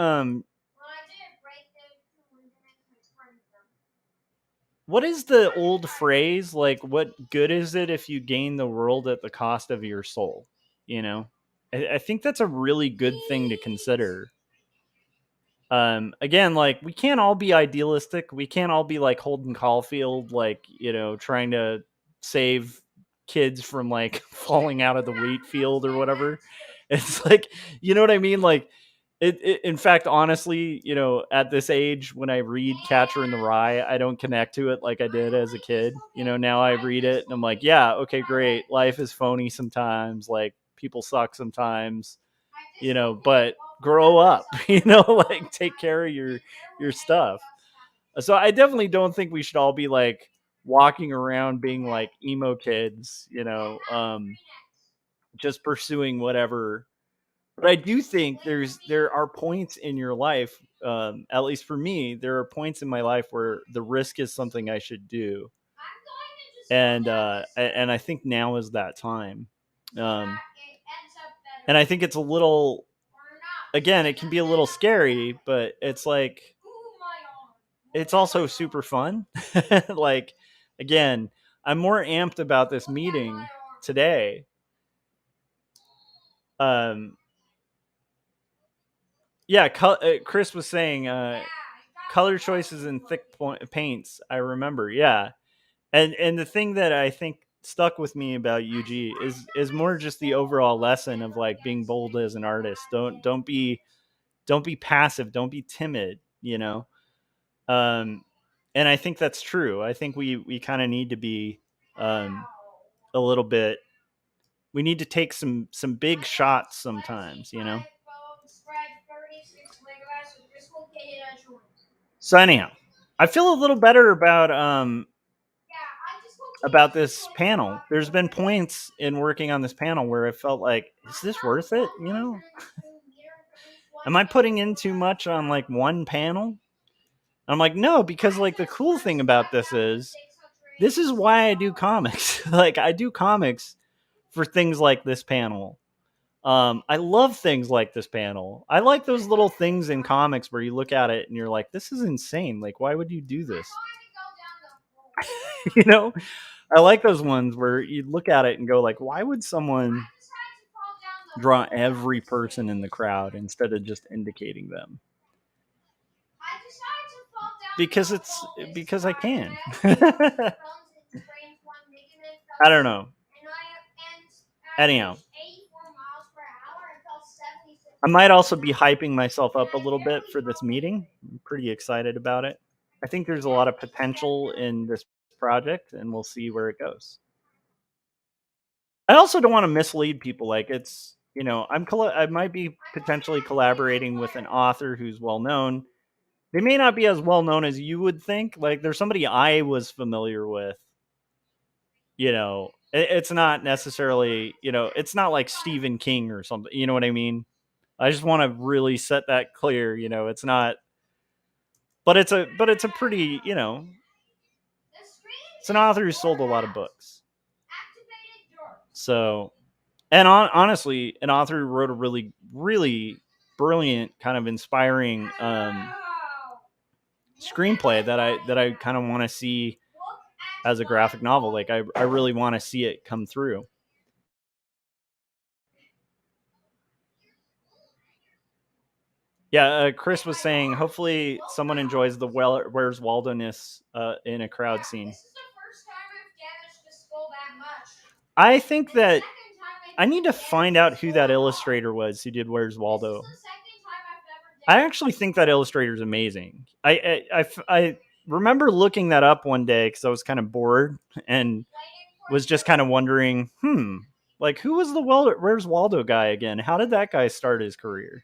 what is the old phrase? Like, what good is it if you gain the world at the cost of your soul? I think that's a really good thing to consider. Again, like we can't all be idealistic. We can't all be like Holden Caulfield, like, trying to save kids from like falling out of the wheat field or whatever. It's like, you know what I mean? Like in fact, honestly, at this age, when I read Catcher in the Rye, I don't connect to it like I did as a kid. Now I read it and I'm like, yeah, okay, great. Life is phony sometimes. Like people suck sometimes, but grow up, like take care of your stuff. So I definitely don't think we should all be like walking around being like emo kids, just pursuing whatever. But I do think there are points in your life, at least for me, there are points in my life where the risk is something I should do. And I think now is that time. And I think it's a little, again, it can be a little scary, but it's like, it's also super fun. Like, again, I'm more amped about this meeting today. Yeah, Chris was saying color choices and thick paints. I remember, yeah. And the thing that I think stuck with me about UG is more just the overall lesson of like being bold as an artist. Don't be passive. Don't be timid. And I think that's true. I think we kind of need to be a little bit. We need to take some big shots sometimes. So anyhow, I feel a little better about this panel. There's been points in working on this panel where I felt like, is this worth it? Am I putting in too much on like one panel? I'm like, no, because like the cool thing about this is why I do comics. Like I do comics for things like this panel. I love things like this panel. I like those little things in comics where you look at it and you're like, this is insane. Like, why would you do this? I like those ones where you look at it and go like, why would someone draw every person in the crowd instead of just indicating them? Because I can. I don't know. Anyhow, I might also be hyping myself up a little bit for this meeting. I'm pretty excited about it. I think there's a lot of potential in this project, and we'll see where it goes. I also don't want to mislead people. Like it's, I might be potentially collaborating with an author who's well known. They may not be as well known as you would think. Like there's somebody I was familiar with. It's not necessarily, it's not like Stephen King or something. You know what I mean? I just want to really set that clear. It's not, but it's a pretty, it's an author who sold a lot of books. So, and honestly, an author who wrote a really, really brilliant, kind of inspiring screenplay that I kind of want to see as a graphic novel. Like I really want to see it come through. Yeah, Chris was saying, hopefully someone enjoys the Where's Waldo-ness in a crowd scene. This is the first time I've damaged the skull that much. I think that I need to find out who that illustrator was who did Where's Waldo. I actually think that illustrator is amazing. I remember looking that up one day because I was kind of bored and was just kind of wondering, like who was the Where's Waldo guy again? How did that guy start his career?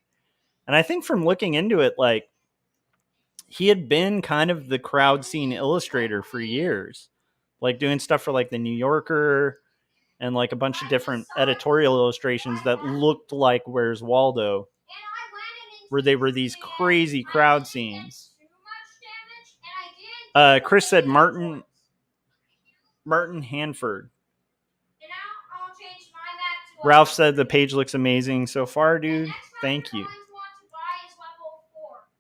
And I think from looking into it, like he had been kind of the crowd scene illustrator for years, like doing stuff for like the New Yorker and like a bunch of different editorial illustrations that looked like Where's Waldo, where they were these crazy crowd scenes. Chris said Martin Hanford. Ralph said the page looks amazing so far, dude. Thank you.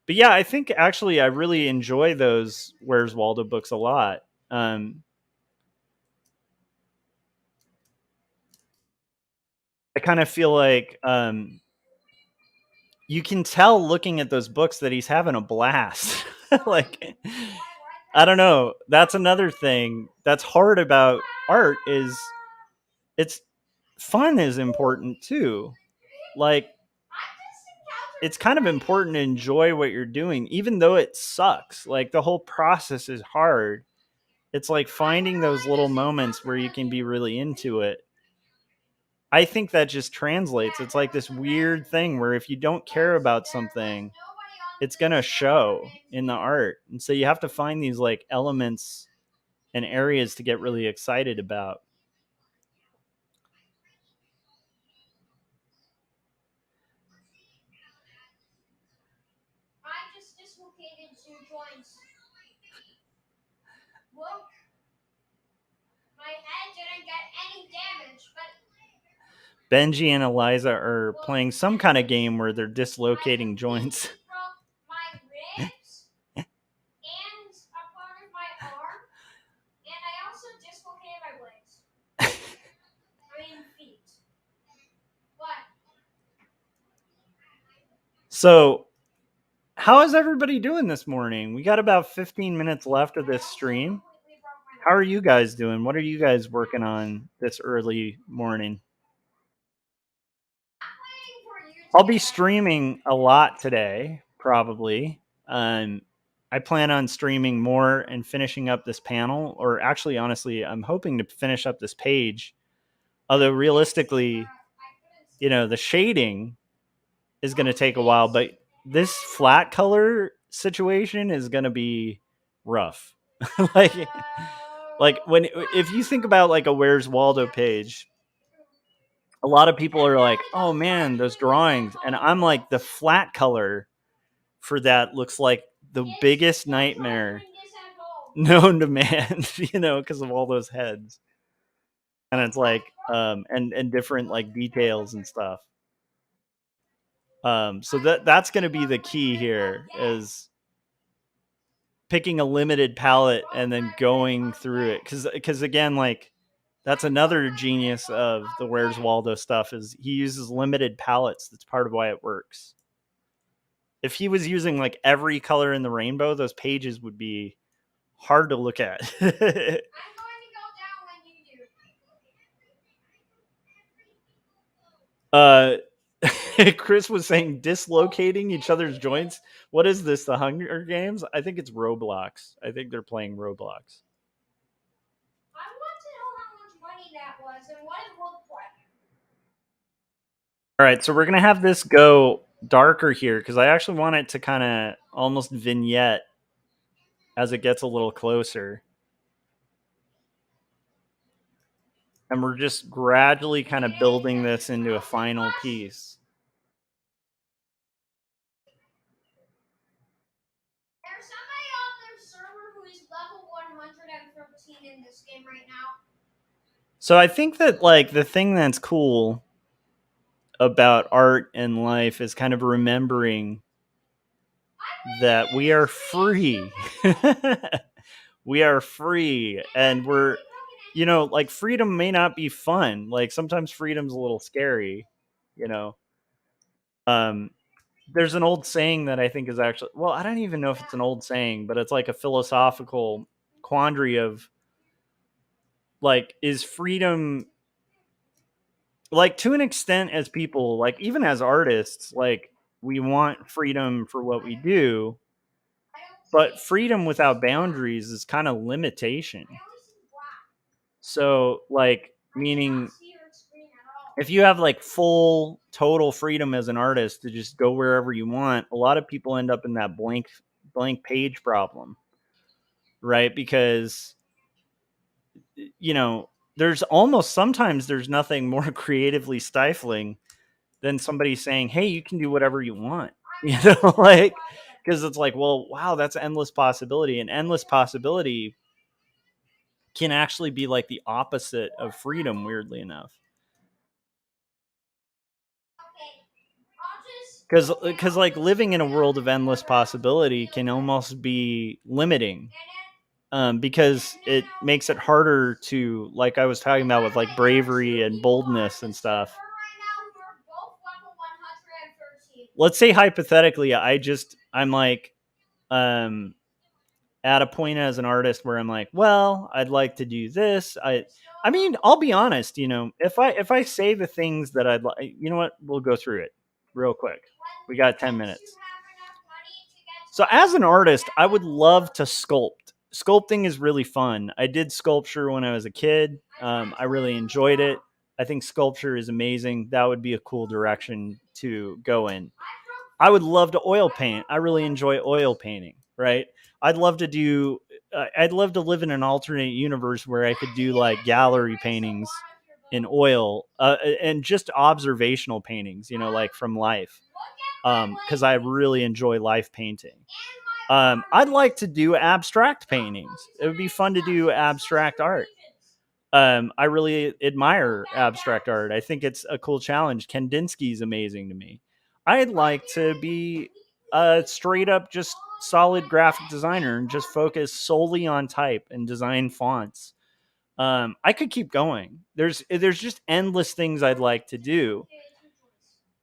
But yeah, I think actually I really enjoy those Where's Waldo books a lot. I kind of feel like you can tell looking at those books that he's having a blast. Like, I don't know. That's another thing that's hard about art is it's fun is important too. Like, it's kind of important to enjoy what you're doing, even though it sucks. Like the whole process is hard. It's like finding those little moments where you can be really into it. I think that just translates. It's like this weird thing where if you don't care about something, it's going to show in the art. And so you have to find these like elements and areas to get really excited about. I just dislocated 2 joints. Look. My head didn't get any damage, but Benji and Eliza are playing some kind of game where they're dislocating joints. My ribs and a part of my arm, and I also dislocated my legs. I mean feet. What? So, how is everybody doing this morning? We got about 15 minutes left of this stream. How are you guys doing? What are you guys working on this early morning? I'll be streaming a lot today, probably. I plan on streaming more and finishing up this panel, or actually, honestly, I'm hoping to finish up this page. Although realistically, the shading is going to take a while, but this flat color situation is going to be rough. like if you think about like a Where's Waldo page, a lot of people are like, oh man, those drawings. And I'm like, the flat color for that looks like the biggest nightmare known to man, because of all those heads. And it's like, and different like details and stuff. So that's going to be the key here is picking a limited palette and then going through it. Cause again, like that's another genius of the Where's Waldo stuff is he uses limited palettes. That's part of why it works. If he was using like every color in the rainbow, those pages would be hard to look at. I'm going to go down when you do. Chris was saying dislocating each other's joints. What is this? The Hunger Games? I think it's Roblox. I think they're playing Roblox. All right, so we're gonna have this go darker here because I actually want it to kind of almost vignette as it gets a little closer. And we're just gradually kind of building this into a final piece. There's somebody on their server who is level 113 in this game right now. So I think that like the thing that's cool about art and life is kind of remembering that we are free. We are free, and we're, you know, like freedom may not be fun. Like sometimes freedom's a little scary, you know. Um there's an old saying that I think is actually, well, I don't even know if it's an old saying, but it's like a philosophical quandary of like, is freedom, like to an extent as people, like even as artists, like we want freedom for what we do, but freedom without boundaries is kind of limitation. So like, meaning if you have like full total freedom as an artist to just go wherever you want, a lot of people end up in that blank page problem, right? Because, you know, there's almost sometimes there's nothing more creatively stifling than somebody saying, "Hey, you can do whatever you want." You know, like, because it's like, well, wow, that's endless possibility, and endless possibility can actually be like the opposite of freedom, weirdly enough. Because like living in a world of endless possibility can almost be limiting, because it makes it harder to, like I was talking about with like bravery and boldness and stuff. Let's say hypothetically, I'm like, um, at a point as an artist where I'm like, well, I'd like to do this. I mean, I'll be honest, you know, if I say the things that I'd like, you know what, we'll go through it real quick. We got 10 minutes. So as an artist, I would love to sculpt. Sculpting is really fun. I did sculpture when I was a kid. I really enjoyed it. I think sculpture is amazing. That would be a cool direction to go in. I would love to oil paint. I really enjoy oil painting, right? I'd love to do, I'd love to live in an alternate universe where I could do like gallery paintings in oil, and just observational paintings, you know, like from life. Because I really enjoy life painting. I'd like to do abstract paintings. It would be fun to do abstract art. I really admire abstract art. I think it's a cool challenge. Kandinsky's amazing to me. I'd like to be a straight up just solid graphic designer and just focus solely on type and design fonts. I could keep going. There's just endless things I'd like to do.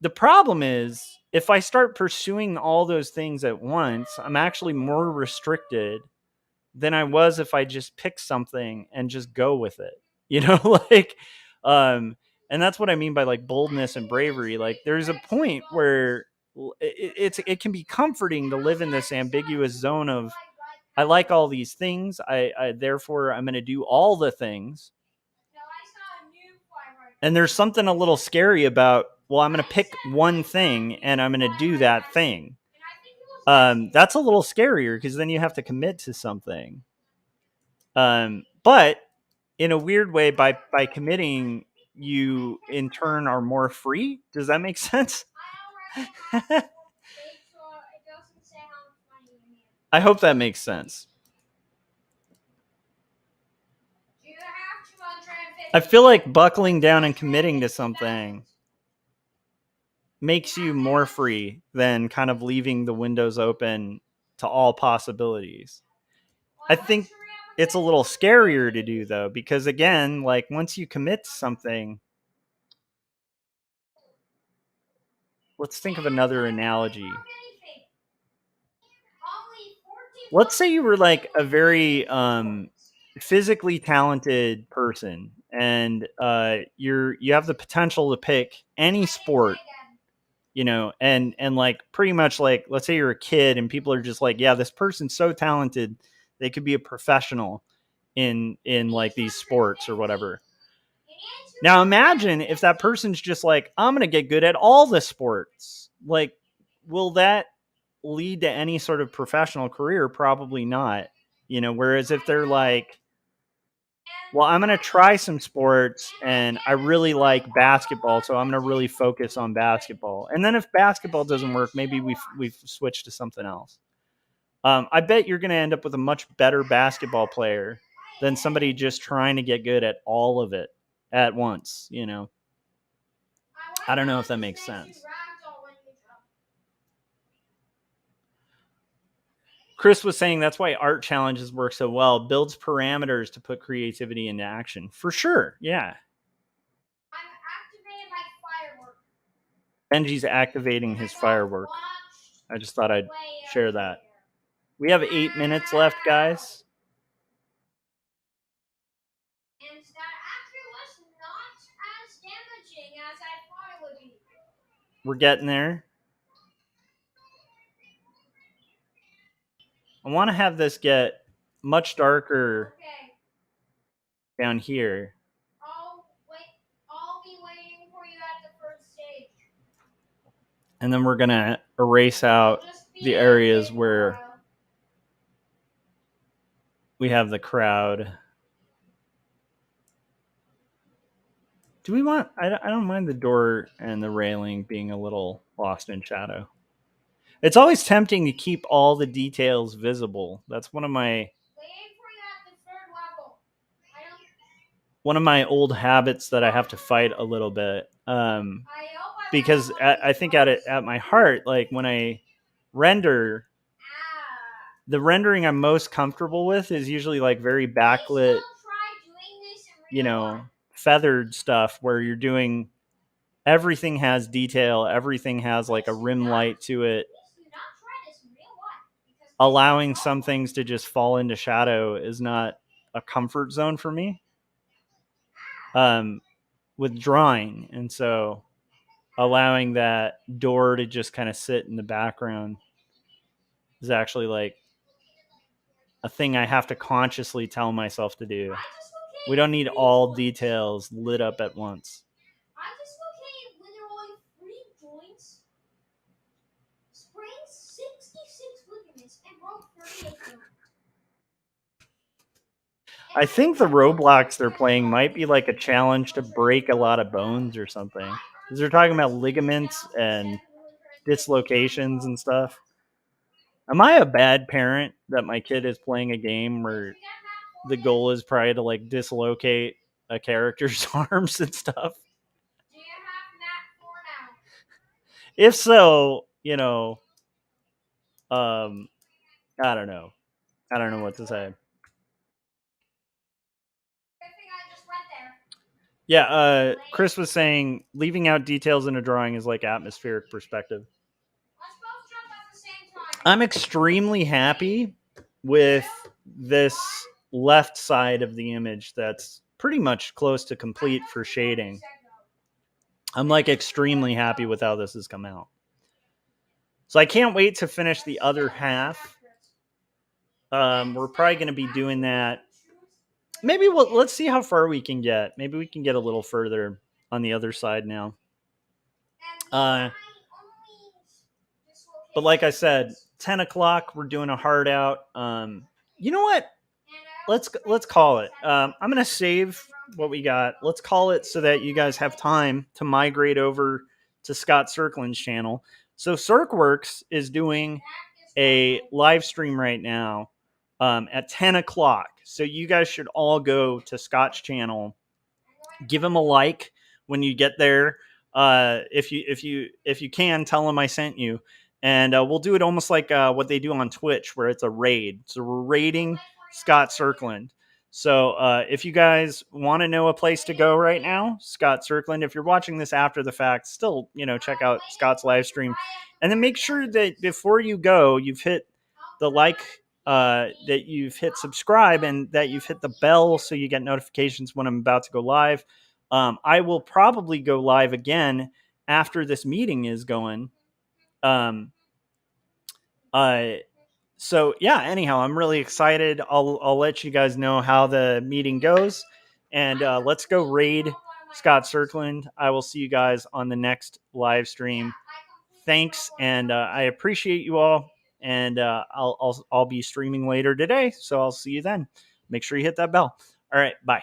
The problem is if I start pursuing all those things at once, I'm actually more restricted than I was if I just pick something and just go with it. You know, like, um, and that's what I mean by like boldness and bravery. Like, there's a point where it can be comforting to live in this ambiguous zone of I like all these things. I therefore I'm going to do all the things. And there's something a little scary about, well, I'm going to pick one thing and I'm going to do that thing. That's a little scarier because then you have to commit to something. But in a weird way, by committing, you in turn are more free. Does that make sense? I hope that makes sense. I feel like buckling down and committing to something makes you more free than kind of leaving the windows open to all possibilities. I think it's a little scarier to do though, because again, like once you commit to something, let's think of another analogy. Let's say you were like a very physically talented person and you have the potential to pick any sport, you know, and like pretty much like, let's say you're a kid and people are just like, yeah, this person's so talented they could be a professional in like these sports or whatever. Now imagine if that person's just like, I'm going to get good at all the sports. Like, will that lead to any sort of professional career? Probably not. Whereas if they're like, well, I'm going to try some sports and I really like basketball, so I'm going to really focus on basketball. And then if basketball doesn't work, maybe we've switched to something else. I bet you're going to end up with a much better basketball player than somebody just trying to get good at all of it at once. I don't know if that makes sense. Chris was saying that's why art challenges work so well. Builds parameters to put creativity into action. For sure, yeah. I'm activating my firework. Benji's activating his firework. I just thought I'd share that. We have 8 minutes left, guys. And that actually was not as damaging as I thought it would be. We're getting there. I want to have this get much darker down here. I'll be waiting for you at the first stage. And then we're going to erase out the areas where we have the crowd. Do we want... I don't mind the door and the railing being a little lost in shadow. It's always tempting to keep all the details visible. That's one of my old habits that I have to fight a little bit. Because I think at my heart, like when I render, the rendering I'm most comfortable with is usually like very backlit, feathered stuff where you're doing... Everything has detail. Everything has like a rim light to it. Allowing some things to just fall into shadow is not a comfort zone for me. With drawing. And so allowing that door to just kind of sit in the background is actually like a thing I have to consciously tell myself to do. We don't need all details lit up at once. I dislocated literally 3 joints, sprained 66 ligaments, and broke 38 bones. I think the Roblox they're playing might be like a challenge to break a lot of bones or something. Because they're talking about ligaments and dislocations and stuff. Am I a bad parent that my kid is playing a game where the goal is probably to like dislocate a character's arms and stuff? Do you have Matt 4 now? If so, I don't know. I don't know what to say. Yeah, Chris was saying leaving out details in a drawing is like atmospheric perspective. I'm extremely happy with this left side of the image that's pretty much close to complete for shading. I'm like extremely happy with how this has come out. So I can't wait to finish the other half. We're probably going to be doing that. Maybe let's see how far we can get. Maybe we can get a little further on the other side now. But like I said, 10 o'clock, we're doing a hard out. You know what? Let's call it. I'm going to save what we got. Let's call it so that you guys have time to migrate over to Scott Circlin's channel. So CircWorks is doing a live stream right now at 10 o'clock. So you guys should all go to Scott's channel. Give him a like when you get there. If you can, tell him I sent you. And we'll do it almost like what they do on Twitch, where it's a raid. So we're raiding Scott Circlin. So if you guys want to know a place to go right now, Scott Circlin. If you're watching this after the fact, still, check out Scott's live stream. And then make sure that before you go, you've hit the like, that you've hit subscribe, and that you've hit the bell so you get notifications when I'm about to go live. I will probably go live again after this meeting is going. So yeah, anyhow, I'm really excited. I'll let you guys know how the meeting goes, and let's go raid Scott Circland. I will see you guys on the next live stream. Thanks, and I appreciate you all. And I'll be streaming later today, so I'll see you then. Make sure you hit that bell. All right, bye.